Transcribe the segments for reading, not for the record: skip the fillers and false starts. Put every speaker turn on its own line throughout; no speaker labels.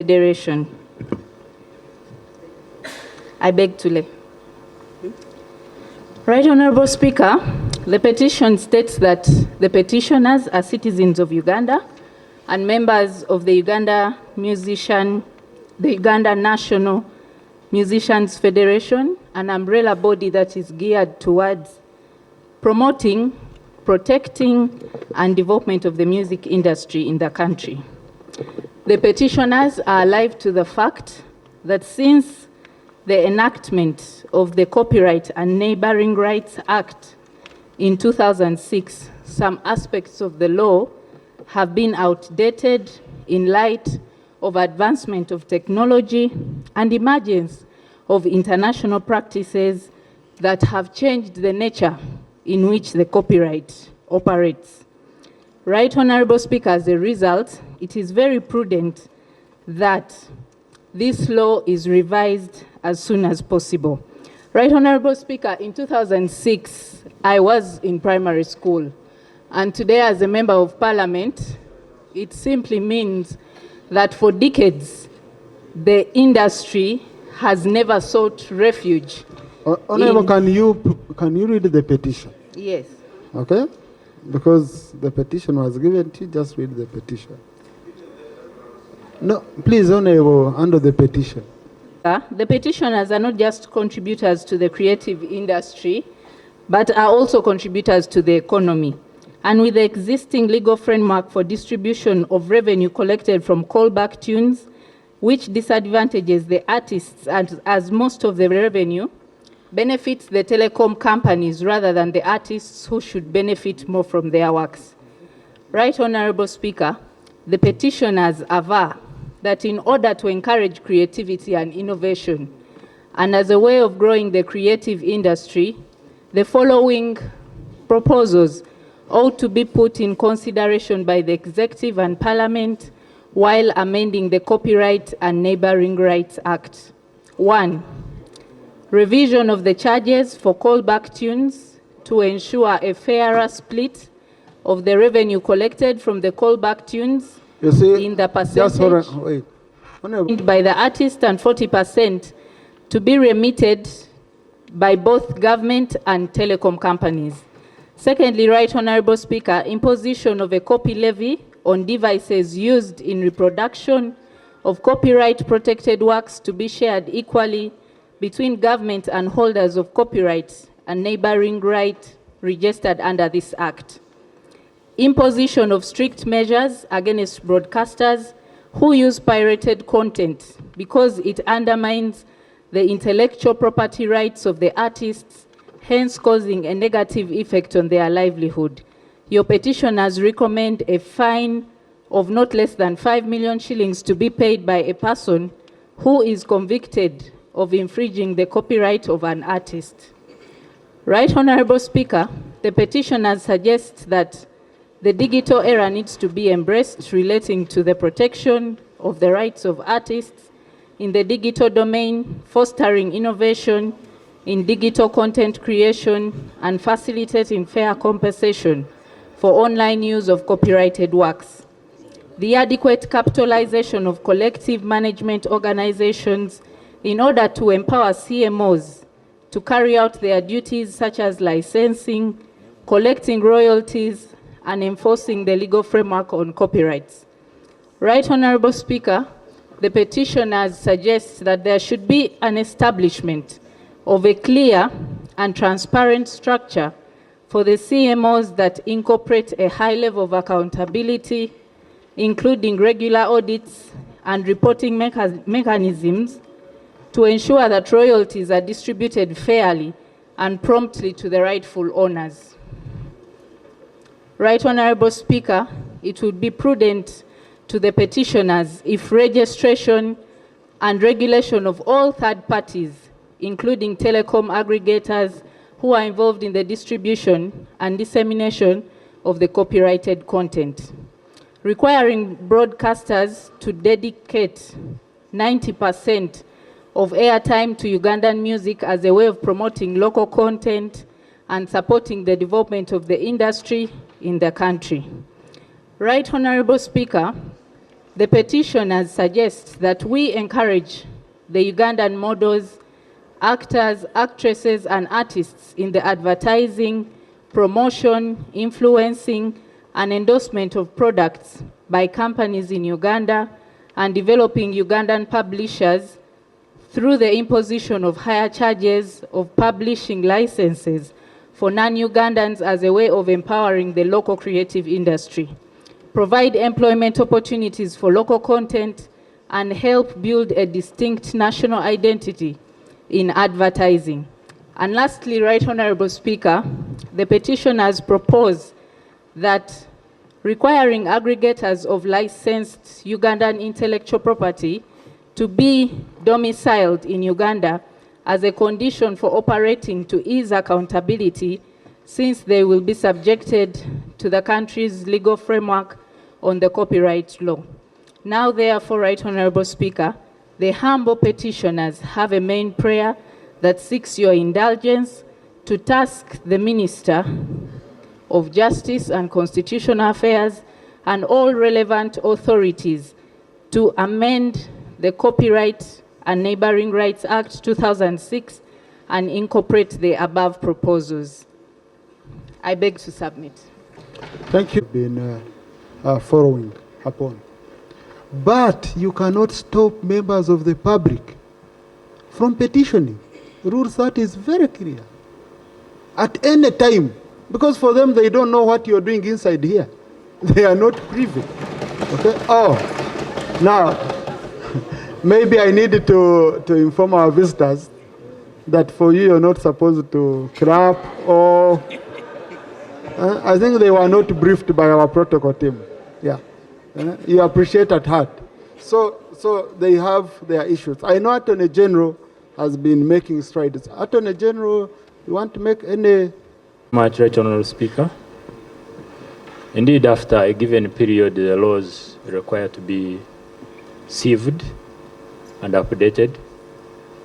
Federation. I beg to lay. Right Honorable Speaker, the petition states that the petitioners are citizens of Uganda and members of the Uganda National Musicians Federation, an umbrella body that is geared towards promoting, protecting, and development of the music industry in the country. The petitioners are alive to the fact that since the enactment of the Copyright and Neighboring Rights Act in 2006, some aspects of the law have been outdated in light of advancement of technology and emergence of international practices that have changed the nature in which the copyright operates. Right Honorable Speaker, as a result, it is very prudent that this law is revised as soon as possible. Right Honorable Speaker, in 2006, I was in primary school, and today as a member of Parliament, it simply means that for decades, the industry has never sought refuge.
Honorable, can you read the petition?
Yes.
Okay? Because the petition was given to you, just read the petition. No, please, Honorable, under the petition.
The petitioners are not just contributors to the creative industry, but are also contributors to the economy. And with the existing legal framework for distribution of revenue collected from callback tunes, which disadvantages the artists as most of the revenue benefits the telecom companies rather than the artists who should benefit more from their works. Right Honorable Speaker, the petitioners aver that in order to encourage creativity and innovation, and as a way of growing the creative industry, the following proposals ought to be put in consideration by the Executive and Parliament while amending the Copyright and Neighboring Rights Act. 1. Revision of the charges for callback tunes to ensure a fairer split of the revenue collected from the callback tunes in the percentage by the artist and 40% to be remitted by both government and telecom companies. Secondly, Right Honorable Speaker, imposition of a copy levy on devices used in reproduction of copyright protected works to be shared equally between government and holders of copyright and neighboring right registered under this act. Imposition of strict measures against broadcasters who use pirated content because it undermines the intellectual property rights of the artists, hence causing a negative effect on their livelihood. Your petitioners recommend a fine of not less than 5 million shillings to be paid by a person who is convicted of infringing the copyright of an artist. Right Honorable Speaker, the petitioners suggest that the digital era needs to be embraced relating to the protection of the rights of artists in the digital domain, fostering innovation in digital content creation, and facilitating fair compensation for online use of copyrighted works. The adequate capitalization of collective management organizations in order to empower CMOs to carry out their duties such as licensing, collecting royalties, and enforcing the legal framework on copyrights. Right Honorable Speaker, the petitioners suggest that there should be an establishment of a clear and transparent structure for the CMOs that incorporate a high level of accountability, including regular audits and reporting mechanisms to ensure that royalties are distributed fairly and promptly to the rightful owners. Right Honorable Speaker, it would be prudent to the petitioners if registration and regulation of all third parties, including telecom aggregators who are involved in the distribution and dissemination of the copyrighted content, requiring broadcasters to dedicate 90% of airtime to Ugandan music as a way of promoting local content and supporting the development of the industry in the country. Right Honorable Speaker, the petitioners suggest that we encourage the Ugandan models, actors, actresses, and artists in the advertising, promotion, influencing, and endorsement of products by companies in Uganda and developing Ugandan publishers through the imposition of higher charges of publishing licenses for non-Ugandans as a way of empowering the local creative industry, provide employment opportunities for local content, and help build a distinct national identity in advertising. And lastly, Right Honorable Speaker, the petitioners propose that requiring aggregators of licensed Ugandan intellectual property to be domiciled in Uganda as a condition for operating to ease accountability, since they will be subjected to the country's legal framework on the copyright law. Now, therefore, Right Honorable Speaker, the humble petitioners have a main prayer that seeks your indulgence to task the Minister of Justice and Constitutional Affairs and all relevant authorities to amend the Copyright and Neighboring Rights Act 2006 and incorporate the above proposals. I beg to submit.
Thank you. Been following upon. But you cannot stop members of the public from petitioning. Rule 30 is very clear. At any time, because for them, they don't know what you're doing inside here. They are not privy. Okay? Oh, now, maybe I need to inform our visitors that for you, you're not supposed to clap or... I think they were not briefed by our protocol team. Yeah. You appreciate at heart. So they have their issues. I know Attorney General has been making strides. Attorney General, you want to make any...
Much, Right Honourable Speaker. Indeed, after a given period, the laws require to be sieved and updated.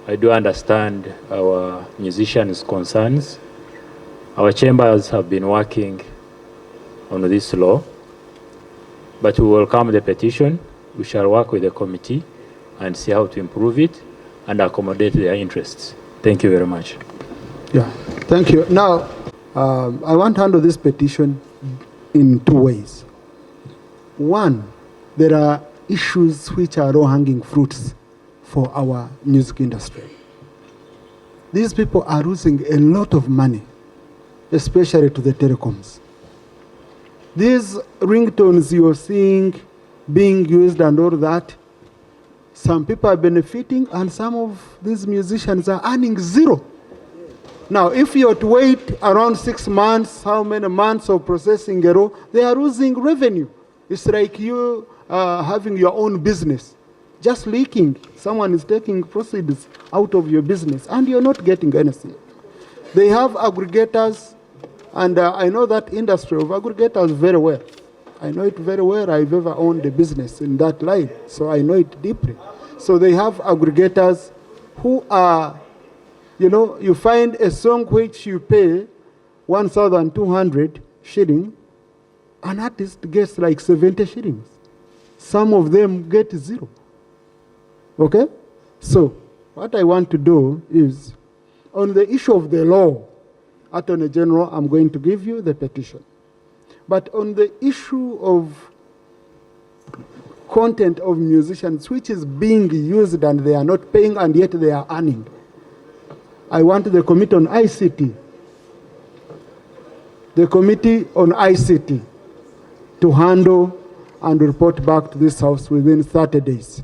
I do understand our musicians' concerns. Our chambers have been working on this law, but we welcome the petition. We shall work with the committee and see how to improve it and accommodate their interests. Thank you very much.
Yeah, thank you. Now, I want to handle this petition in two ways. One, there are issues which are low-hanging fruits for our music industry. These people are losing a lot of money, especially to the telecoms. These ringtones you're seeing being used and all that, some people are benefiting and some of these musicians are earning zero. Now, if you have to wait around 6 months, how many months of processing a row, they are losing revenue. It's like you having your own business, just leaking. Someone is taking proceeds out of your business and you're not getting anything. They have aggregators, and I know that industry of aggregators very well. I know it very well. I've ever owned a business in that line, so I know it deeply. So they have aggregators who are, you know, you find a song which you pay 1,200 shillings, an artist gets like 70 shillings. Some of them get zero. Okay? So what I want to do is, on the issue of the law, Attorney General, I'm going to give you the petition. But on the issue of content of musicians, which is being used and they are not paying and yet they are earning, I want the Committee on ICT, to handle and report back to this House within 30 days.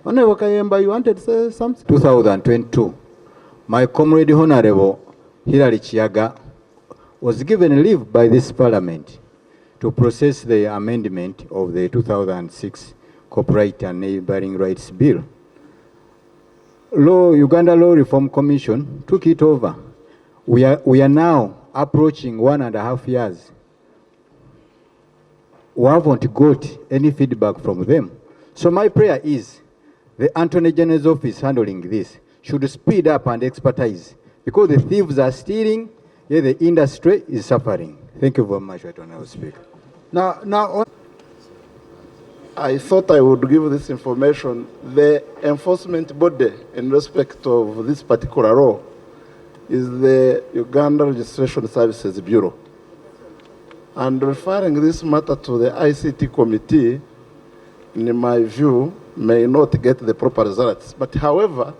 Honorable Kayemba, you wanted to say something?
2022, my comrade Honorable Hilary Chiaga was given leave by this Parliament to process the amendment of the 2006 Copyright and Neighboring Rights Bill. Uganda Law Reform Commission took it over. We are now approaching 1.5 years. We haven't got any feedback from them. So my prayer is the Attorney General's office handling this should speed up and expertise, because the thieves are stealing, yet the industry is suffering. Thank you very much, Right Honourable Speaker.
Now,
I thought I would give this information. The enforcement body in respect of this particular law is the Uganda Registration Services Bureau. And referring this matter to the ICT committee, in my view, may not get the proper results. But however,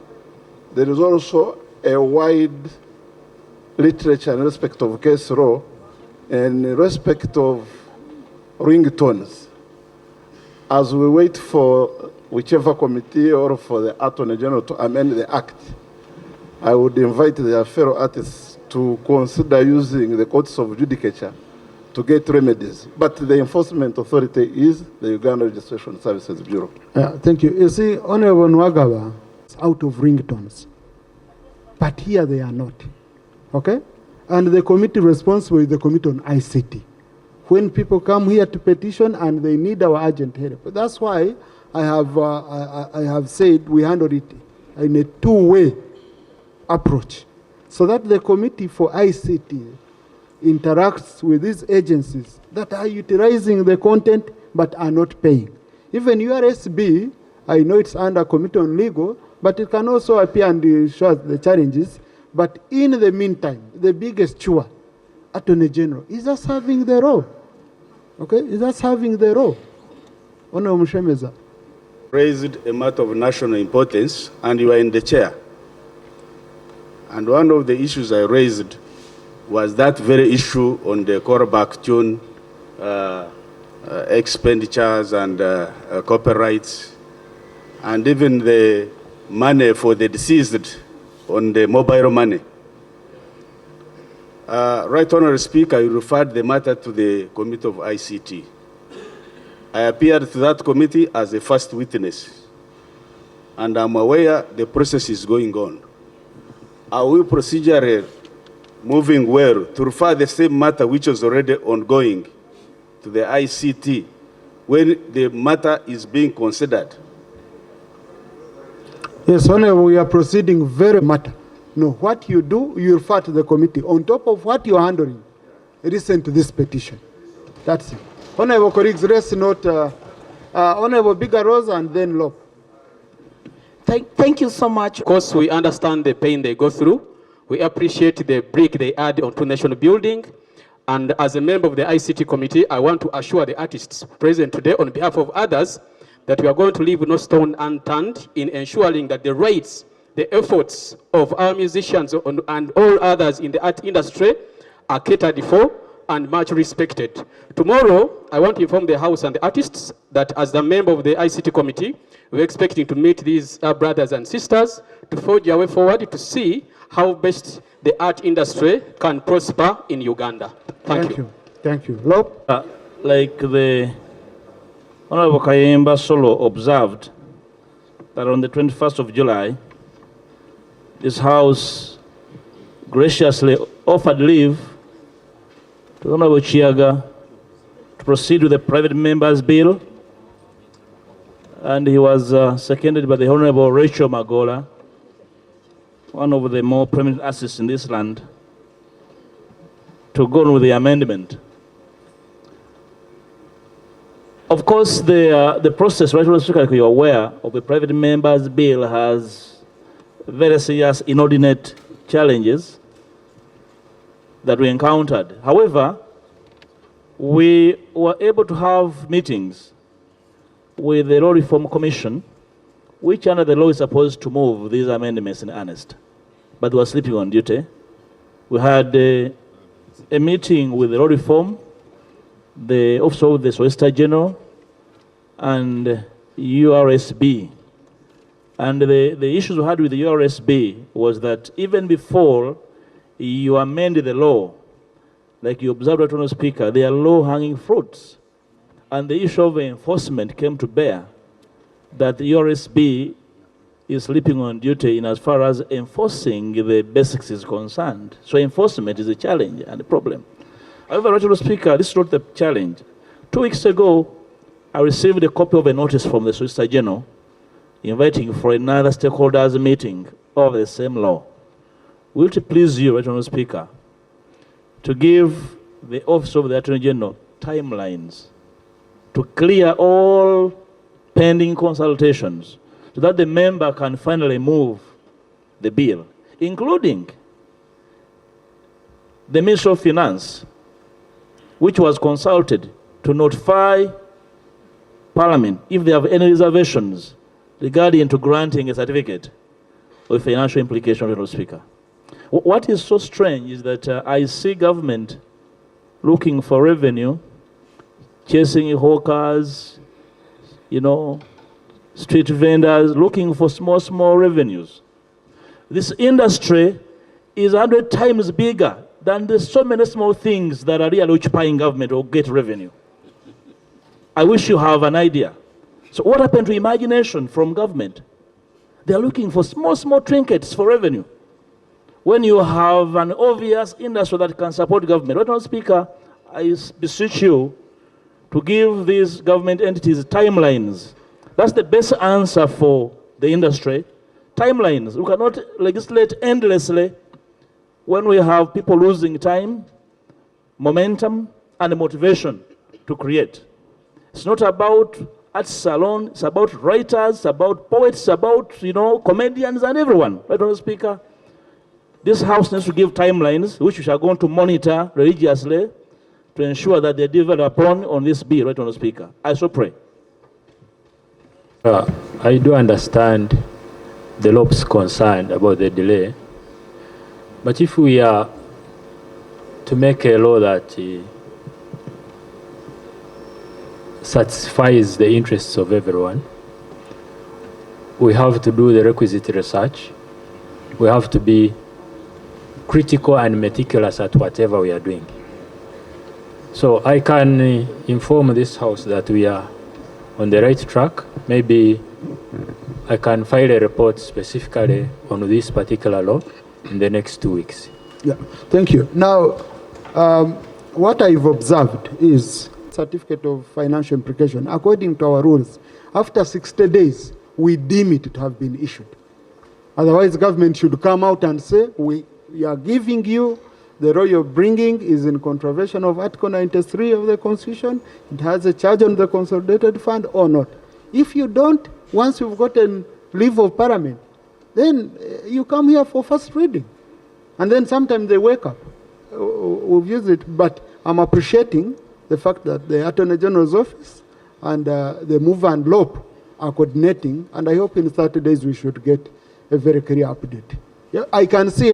there is also a wide literature in respect of case law and in respect of ringtones. As we wait for whichever committee or for the Attorney General to amend the Act, I would invite their fellow artists to consider using the courts of judicature to get remedies. But the enforcement authority is the Uganda Registration Services Bureau.
Thank you. You see, Honorable Nwagaba is out of ringtones, but here they are not. Okay? And the committee responsible is the Committee on ICT. When people come here to petition and they need our urgent help. That's why I have said we handle it in a two-way approach, so that the Committee for ICT interacts with these agencies that are utilizing the content but are not paying. Even URSB, I know it's under Committee on Legal, but it can also appear and show the challenges. But in the meantime, the biggest chore, Attorney General, is just having the role. Okay, is just having the role. Honorable Mshemeza.
Raised a matter of national importance, and you are in the chair. And one of the issues I raised was that very issue on the callback tune expenditures and copyrights, and even the money for the deceased on the mobile money. Right Honourable Speaker, you referred the matter to the Committee of ICT. I appeared to that committee as a first witness, and I'm aware the process is going on. Are we procedurally moving well to refer the same matter which was already ongoing to the ICT when the matter is being considered?
Yes, Honorable, we are proceeding very matter. No, what you do, you refer to the committee. On top of what you are handling, listen to this petition. That's it. Honorable colleagues, let's note Honorable Bigaros and then Lop.
Thank you so much. Of course, we understand the pain they go through. We appreciate the brick they add onto national building. And as a member of the ICT committee, I want to assure the artists present today on behalf of others that we are going to leave no stone unturned in ensuring that the rights, the efforts of our musicians and all others in the art industry are catered for and much respected. Tomorrow, I want to inform the House and the artists that as the member of the ICT committee, we're expecting to meet these brothers and sisters to forge our way forward to see how best the art industry can prosper in Uganda. Thank you.
Thank you. Lop?
Like the Honorable Kayemba Solo observed, that on the 21st of July, this House graciously offered leave to Honorable Chiaga to proceed with the private members bill, and he was seconded by the Honorable Rachel Magola, one of the more prominent artists in this land, to go on with the amendment. Of course, the process, right, like you're aware of the private members bill, has very serious inordinate challenges that we encountered. However, we were able to have meetings with the Law Reform Commission, which under the law is supposed to move these amendments in earnest, but they were sleeping on duty. We had a meeting with the Law Reform, the Office of the Solicitor General, and URSB. And the issues we had with the URSB was that even before you amend the law, like you observed, Honourable Speaker, there are low-hanging fruits. And the issue of enforcement came to bear, that the URSB is sleeping on duty in as far as enforcing the basics is concerned. So enforcement is a challenge and a problem. However, Honourable Speaker, this is not the challenge. 2 weeks ago, I received a copy of a notice from the Solicitor General inviting for another stakeholders meeting of the same law. Will it please you, Honourable Speaker, to give the Office of the Attorney General timelines to clear all pending consultations so that the member can finally move the bill, including the Ministry of Finance, which was consulted to notify Parliament if they have any reservations regarding to granting a certificate of financial implication, Mr. Speaker. What is so strange is that I see government looking for revenue, chasing hawkers, you know, street vendors, looking for small revenues. This industry is 100 times bigger than the so many small things that are really occupying government or get revenue. I wish you have an idea. So what happened to imagination from government? They are looking for small trinkets for revenue. When you have an obvious industry that can support government, Mr. Speaker, I beseech you to give these government entities timelines. That's the best answer for the industry. Timelines. We cannot legislate endlessly when we have people losing time, momentum, and motivation to create. It's not about artists alone, it's about writers, it's about poets, it's about, comedians and everyone. Right, Mr. Speaker? This House needs to give timelines, which we are going to monitor religiously to ensure that they deliver upon on this bill, right, Mr. Speaker. I so pray.
I do understand the LOP's concern about the delay, but if we are to make a law that satisfies the interests of everyone, we have to do the requisite research. We have to be critical and meticulous at whatever we are doing. So I can inform this House that we are on the right track. Maybe I can file a report specifically on this particular law in the next 2 weeks.
Yeah, thank you. Now, what I've observed is certificate of financial implication. According to our rules, after 60 days, we deem it to have been issued. Otherwise, government should come out and say, we are giving you the law you're bringing is in contravention of Article 93 of the Constitution. It has a charge on the consolidated fund or not. If you don't, once you've gotten leave of Parliament, then you come here for first reading. And then sometimes they wake up. We've used it, but I'm appreciating the fact that the Attorney General's office and the Move and LOP are coordinating, and I hope in 30 days we should get a very clear update. Yeah, I can see